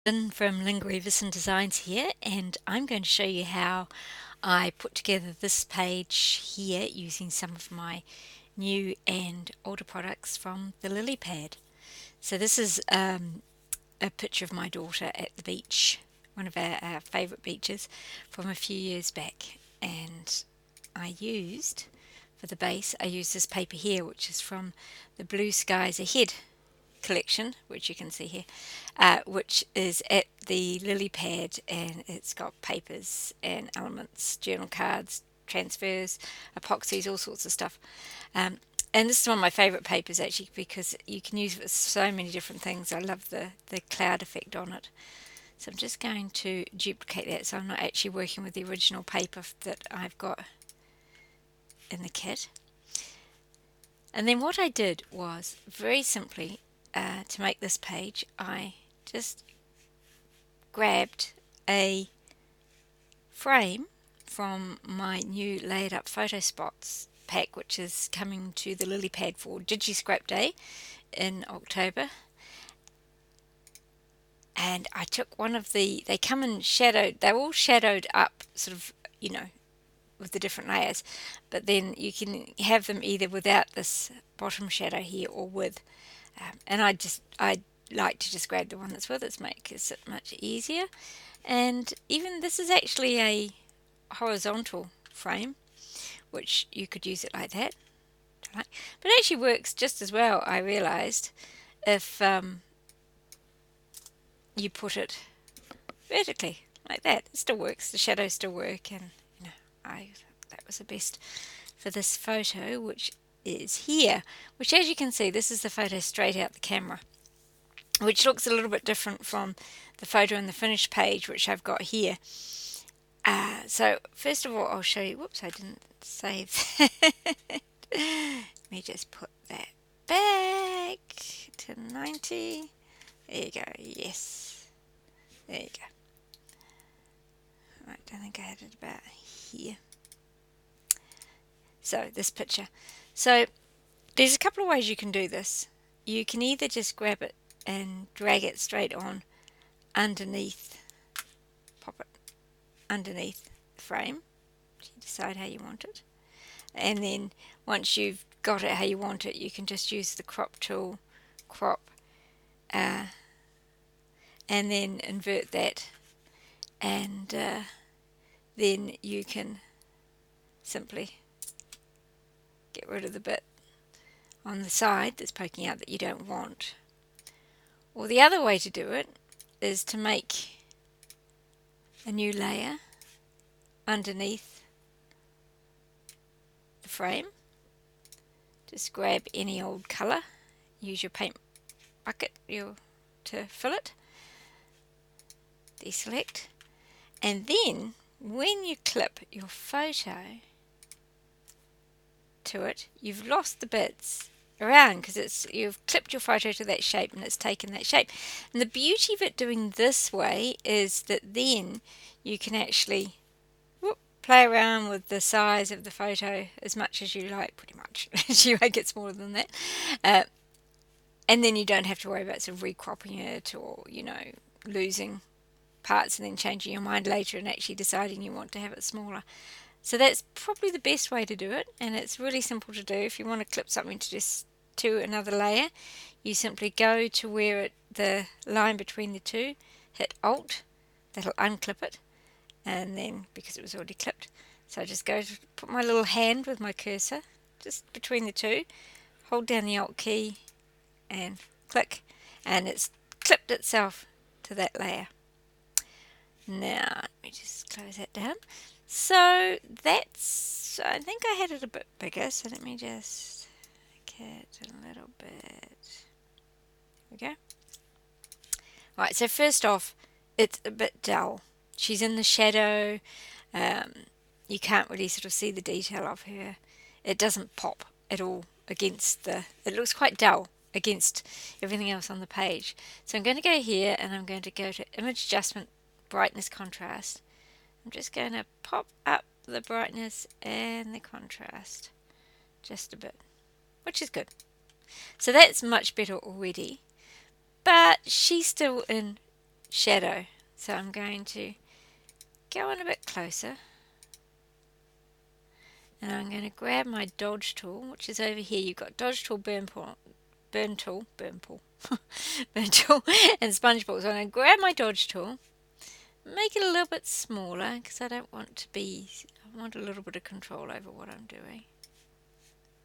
Lynn from Lingua Designs here, and I'm going to show you how I put together this page here using some of my new and older products from the Lilypad. So this is a picture of my daughter at the beach, one of our favourite beaches from a few years back, and for the base, I used this paper here, which is from the Blue Skies Ahead collection, which you can see here, which is at the Lilypad, and it's got papers and elements, journal cards, transfers, epoxies, all sorts of stuff. And this is one of my favourite papers actually because you can use it for so many different things. I love the cloud effect on it. So I'm just going to duplicate that so I'm not actually working with the original paper that I've got in the kit. And then what I did was very simply to make this page, I just grabbed a frame from my new layered up photo spots pack, which is coming to the Lilypad for Digi-Scrap Day in October. And I took one of they come in shadowed, they're all shadowed up, sort of, with the different layers, but then you can have them either without this bottom shadow here or with. And I like to just grab the one that's with it, makes it much easier. And even this is actually a horizontal frame, which you could use it like that. But it actually works just as well, I realised, if you put it vertically like that. It still works, the shadows still work, and that was the best for this photo, which is here, which, as you can see, this is the photo straight out the camera, which looks a little bit different from the photo in the finished page, which I've got here. So first of all, I'll show you. Whoops, I didn't save that. Let me just put that back to 90. There you go. Yes, there you go. I don't think I had it about here. So this picture. So there's a couple of ways you can do this. You can either just grab it and drag it straight on underneath, pop it underneath the frame. You decide how you want it. And then once you've got it how you want it, you can just use the crop tool, and then invert that, and then you can simply get rid of the bit on the side that's poking out that you don't want. Or the other way to do it is to make a new layer underneath the frame. Just grab any old colour, use your paint bucket to fill it, deselect, and then when you clip your photo to it, you've lost the bits around because you've clipped your photo to that shape and it's taken that shape. And the beauty of it doing this way is that then you can actually play around with the size of the photo as much as you like, pretty much. You won't get smaller than that. And then you don't have to worry about sort of recropping it or, losing parts and then changing your mind later and actually deciding you want to have it smaller. So that's probably the best way to do it, and it's really simple to do. If you want to clip something to another layer, you simply go to where the line between the two, hit Alt, that'll unclip it, and then because it was already clipped, so I just go to put my little hand with my cursor just between the two, hold down the Alt key and click, and it's clipped itself to that layer. Now let me just close that down. So that's, I think I had it a bit bigger, so let me just make it a little bit. There we go. Right, so first off, it's a bit dull. She's in the shadow. You can't really sort of see the detail of her. It doesn't pop at all against it looks quite dull against everything else on the page. So I'm going to go here and I'm going to go to Image Adjustment, Brightness, Contrast. I'm just going to pop up the brightness and the contrast just a bit, which is good. So that's much better already, but she's still in shadow. So I'm going to go in a bit closer, and I'm going to grab my dodge tool, which is over here. You've got dodge tool, burn tool, burn tool, burn tool, and sponge ball. So I'm going to grab my dodge tool, make it a little bit smaller because I don't want to be. I want a little bit of control over what I'm doing.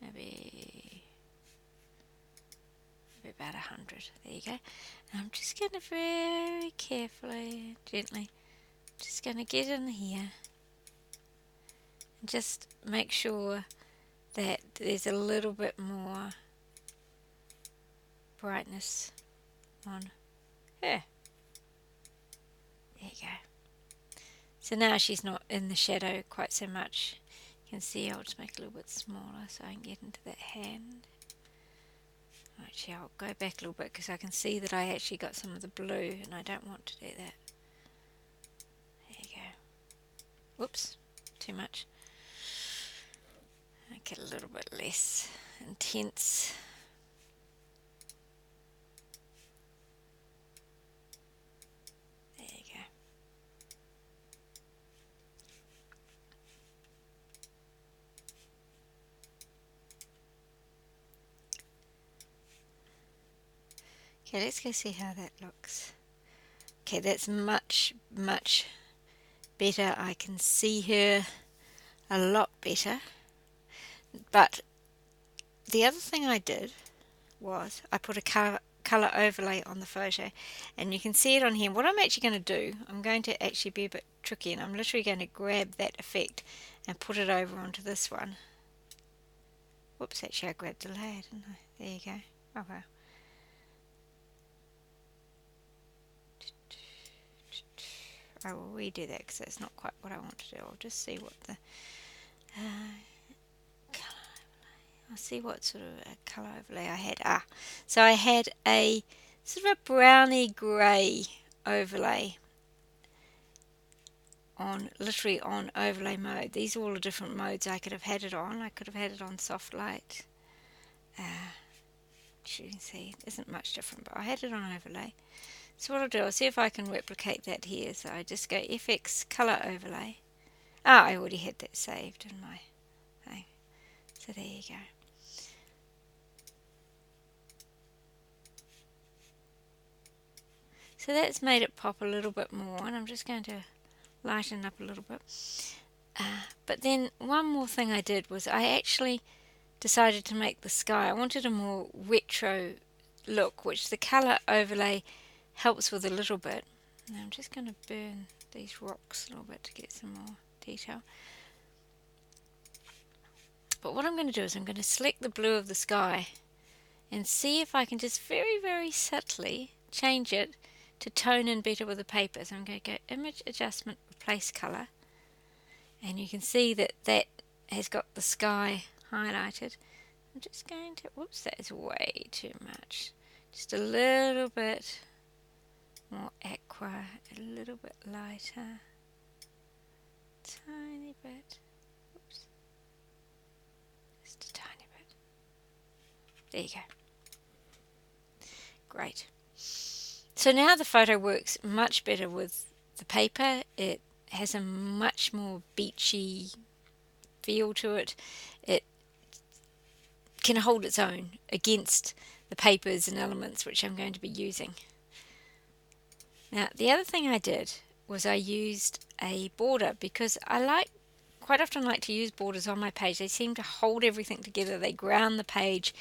Maybe about 100. There you go. And I'm just going to very carefully, gently, just going to get in here and just make sure that there's a little bit more brightness on her. There you go. So now she's not in the shadow quite so much. You can see I'll just make it a little bit smaller so I can get into that hand. Actually, I'll go back a little bit because I can see that I actually got some of the blue and I don't want to do that. There you go. Whoops, too much. Make it a little bit less intense. There you go. Okay, let's go see how that looks. Okay, that's much, much better. I can see her a lot better. But the other thing I did was I put a colour overlay on the photo, and you can see it on here. What I'm actually going to do, I'm going to actually be a bit tricky, and I'm literally going to grab that effect and put it over onto this one. Whoops, actually I grabbed the layer, didn't I? There you go. Oh well. I will redo that because that's not quite what I want to do. I'll just see what the I'll see what sort of a colour overlay I had. So I had a sort of a browny grey overlay on, literally on overlay mode. These are all the different modes I could have had it on. I could have had it on soft light. You can see it isn't much different, but I had it on overlay. So what I'll do, I'll see if I can replicate that here. So I just go FX colour overlay. I already had that saved in my thing. So there you go. So that's made it pop a little bit more, and I'm just going to lighten up a little bit. But then one more thing I did was I actually decided to make the sky. I wanted a more retro look, which the colour overlay helps with a little bit. Now I'm just going to burn these rocks a little bit to get some more detail. But what I'm going to do is I'm going to select the blue of the sky and see if I can just very, very subtly change it to tone in better with the paper. So I'm going to go image adjustment, replace colour, and you can see that that has got the sky highlighted. I'm just going to, whoops, that is way too much. Just a little bit more aqua, a little bit lighter, tiny bit, whoops, just a tiny bit. There you go. Great. So now the photo works much better with the paper. It has a much more beachy feel to it. It can hold its own against the papers and elements which I'm going to be using. Now the other thing I did was I used a border, because I quite often like to use borders on my page. They seem to hold everything together, they ground the page,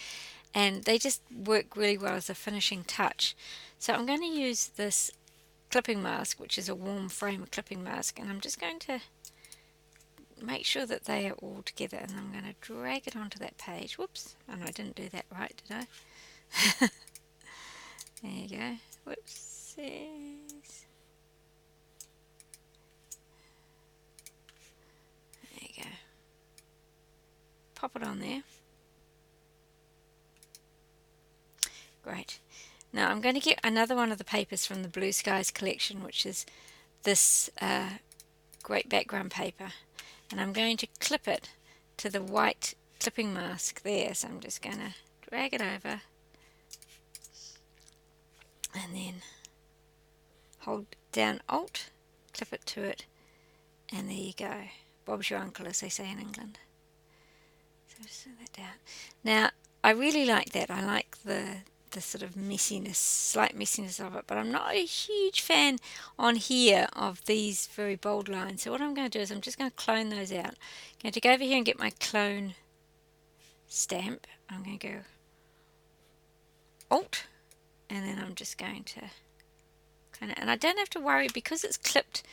and they just work really well as a finishing touch. So I'm going to use this clipping mask, which is a warm frame clipping mask, and I'm just going to make sure that they are all together, and I'm going to drag it onto that page. Whoops, and I didn't do that right, did I? There you go. Whoopsies. There you go. Pop it on there. Great. Now I'm going to get another one of the papers from the Blue Skies collection, which is this great background paper, and I'm going to clip it to the white clipping mask there. So I'm just going to drag it over and then hold down Alt, clip it to it, and there you go. Bob's your uncle, as they say in England. So just set that down. Now, I really like that. I like the sort of messiness, slight messiness of it, but I'm not a huge fan on here of these very bold lines. So what I'm going to do is I'm just going to clone those out. I'm going to go over here and get my clone stamp. I'm going to go Alt, and then I'm just going to kind of, and I don't have to worry because it's clipped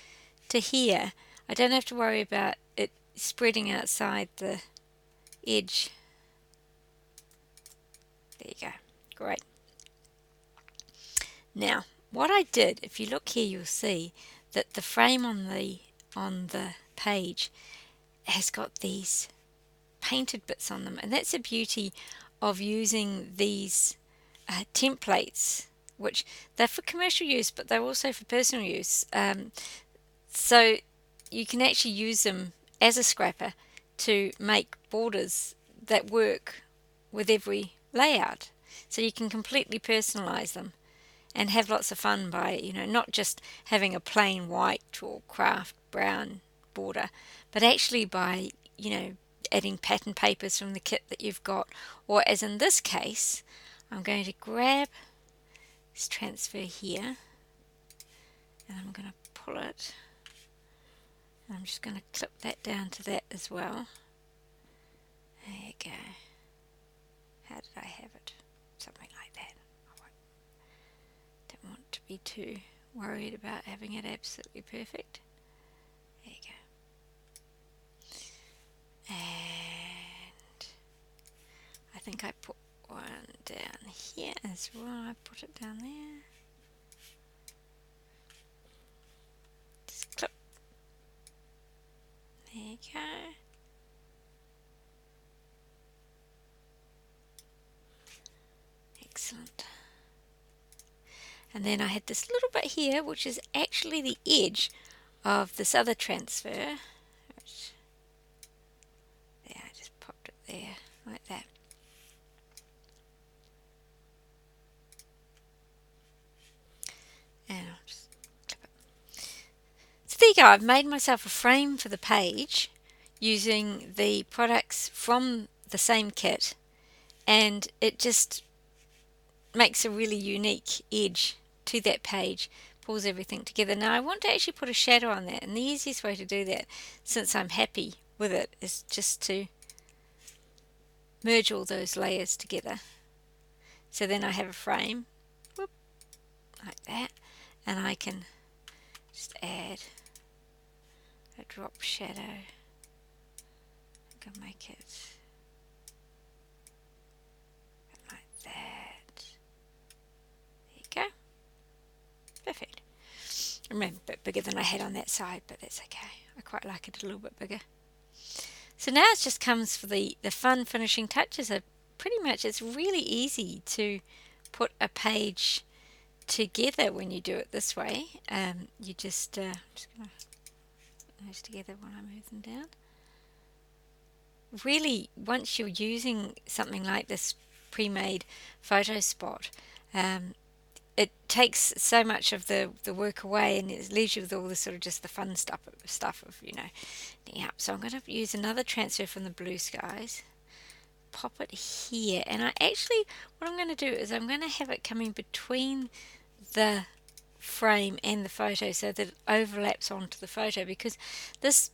to here. I don't have to worry about it spreading outside the edge. There you go. Great. Now, what I did, if you look here, you'll see that the frame on the page has got these painted bits on them, and that's the beauty of using these templates, which they're for commercial use, but they're also for personal use. So you can actually use them as a scrapper to make borders that work with every layout. So you can completely personalize them and have lots of fun by, not just having a plain white or craft brown border, but actually by, adding pattern papers from the kit that you've got. Or as in this case, I'm going to grab this transfer here and I'm going to pull it. And I'm just going to clip that down to that as well. There you go. How did I have it? Something like that. Don't want to be too worried about having it absolutely perfect. There you go. And I think I put one down here as well. I put it down there. Just clip. There you go. Excellent. And then I had this little bit here, which is actually the edge of this other transfer. Which, there, I just popped it there, like that. And I'll just clip it. So there you go, I've made myself a frame for the page using the products from the same kit, and it just makes a really unique edge to that page, pulls everything together. Now I want to actually put a shadow on that, and the easiest way to do that, since I'm happy with it, is just to merge all those layers together. So then I have a frame, whoop, like that, and I can just add a drop shadow. I can make it like that. There you go. Perfect. Remember, a bit bigger than I had on that side, but that's okay. I quite like it a little bit bigger. So now it just comes for the fun finishing touches. Pretty much it's really easy to put a page together when you do it this way. You just, I'm just going to put those together when I move them down. Really, once you're using something like this pre-made photo spot, it takes so much of the work away, and it leaves you with all the sort of just the fun stuff of yeah. So I'm going to use another transfer from the blue skies, pop it here, and what I'm going to do is I'm going to have it coming between the frame and the photo so that it overlaps onto the photo, because this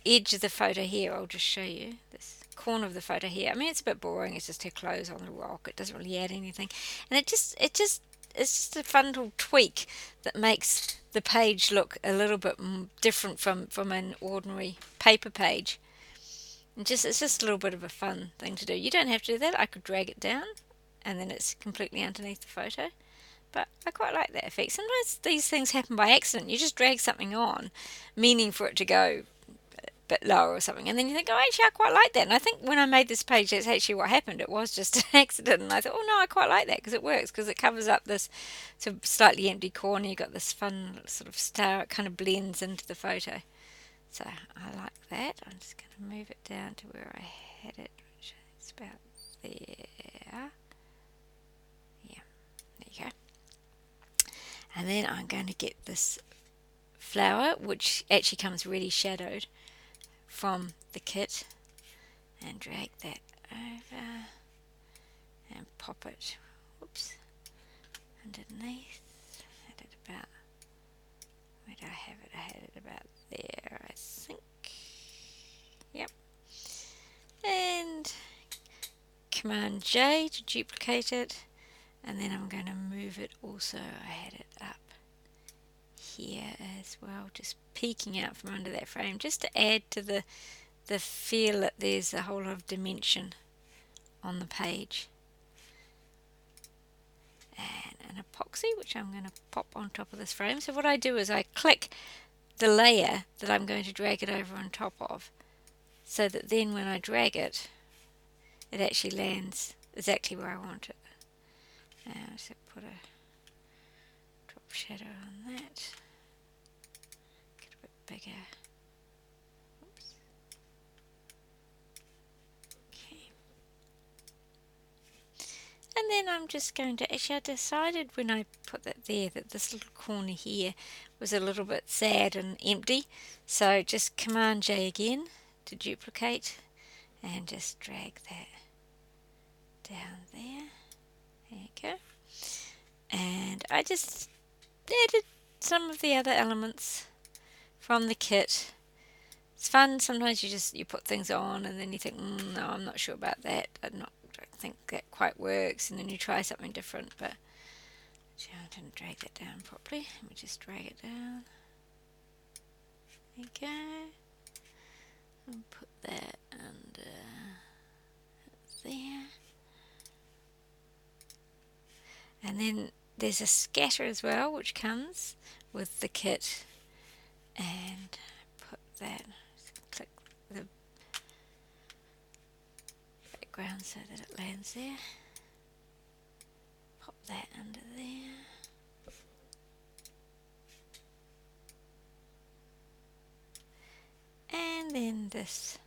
edge of the photo here, I'll just show you this corner of the photo here. I mean, it's a bit boring, it's just her clothes on the rock, it doesn't really add anything, and it's just a fun little tweak that makes the page look a little bit different from an ordinary paper page. And it's just a little bit of a fun thing to do. You don't have to do that. I could drag it down and then it's completely underneath the photo, but I quite like that effect. Sometimes these things happen by accident. You just drag something on meaning for it to go bit lower or something, and then you think, oh, actually I quite like that. And I think when I made this page, that's actually what happened. It was just an accident, and I thought, oh no, I quite like that because it works, because it covers up this sort of slightly empty corner. You've got this fun sort of star, it kind of blends into the photo. So I like that. I'm just going to move it down to where I had it, which is about there. Yeah, there you go. And then I'm going to get this flower, which actually comes really shadowed from the kit, and drag that over and pop it, whoops, underneath. Had it about, where do I have it? I had it about there, I think. Yep. And Command J to duplicate it, and then I'm going to move it also. I had it up here as well, just peeking out from under that frame, just to add to the feel that there's a whole lot of dimension on the page. And an epoxy, which I'm going to pop on top of this frame. So what I do is I click the layer that I'm going to drag it over on top of, so that then when I drag it, it actually lands exactly where I want it. Now, so put a drop shadow on that. Get a bit bigger. Oops. Okay. And then I'm just going to, actually I decided when I put that there that this little corner here was a little bit sad and empty. So just Command J again to duplicate and just drag that down there. There you go. And I just added some of the other elements from the kit. It's fun. Sometimes you put things on and then you think, no, I'm not sure about that. I don't think that quite works. And then you try something different. But I didn't drag that down properly. Let me just drag it down. There you go. And put that under there. And then there's a scatter as well, which comes with the kit. And put that, click the background so that it lands there. Pop that under there. And then this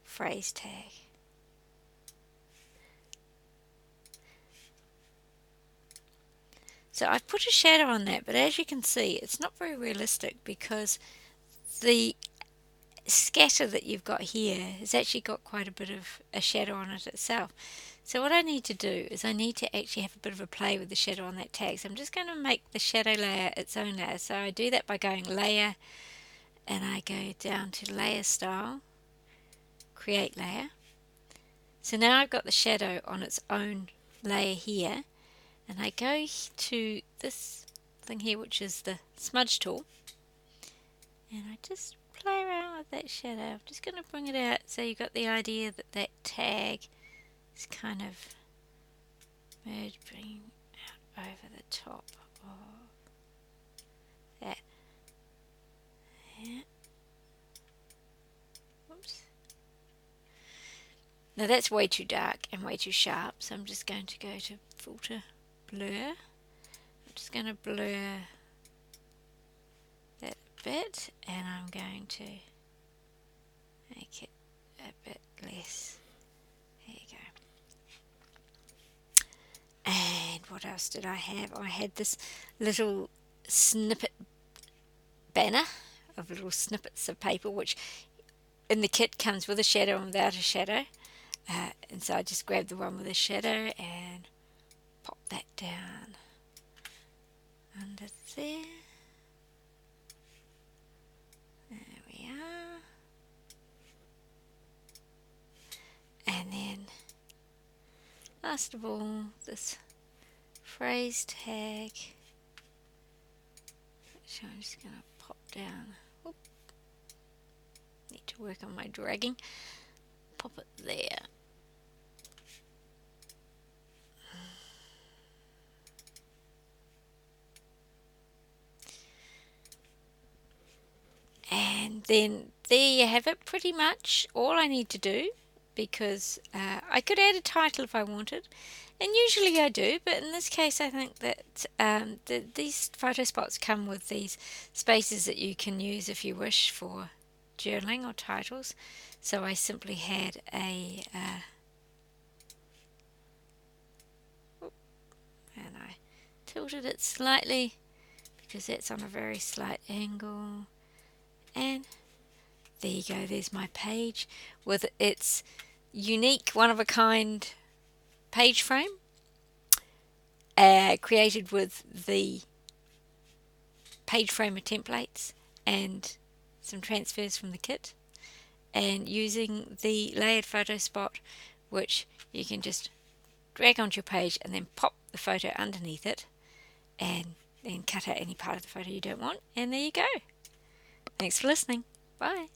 phrase tag. So I've put a shadow on that, but as you can see, it's not very realistic because the scatter that you've got here has actually got quite a bit of a shadow on it itself. So what I need to do is I need to actually have a bit of a play with the shadow on that tag. So I'm just going to make the shadow layer its own layer. So I do that by going Layer, and I go down to Layer Style, Create Layer. So now I've got the shadow on its own layer here, and I go to this thing here, which is the smudge tool, and I just play around with that shadow. I'm just going to bring it out so you got the idea that that tag is kind of merging out over the top of that. Yeah. Whoops. Now that's way too dark and way too sharp, so I'm just going to go to Filter, Blur. I'm just going to blur that a bit, and I'm going to make it a bit less. There you go. And what else did I have? I had this little snippet banner of little snippets of paper, which in the kit comes with a shadow and without a shadow. And so I just grabbed the one with a shadow and pop that down under there. There we are. And then last of all, this phrase tag, which I'm just going to pop down. Oop. Need to work on my dragging. Pop it there. And then there you have it, pretty much all I need to do, because I could add a title if I wanted, and usually I do, but in this case I think that these photo spots come with these spaces that you can use if you wish for journaling or titles. So I simply had a tilted it slightly because that's on a very slight angle. And there you go, there's my page with its unique, one-of-a-kind page frame, created with the page framer templates and some transfers from the kit, and using the layered photo spot, which you can just drag onto your page and then pop the photo underneath it, and then cut out any part of the photo you don't want, and there you go. Thanks for listening. Bye.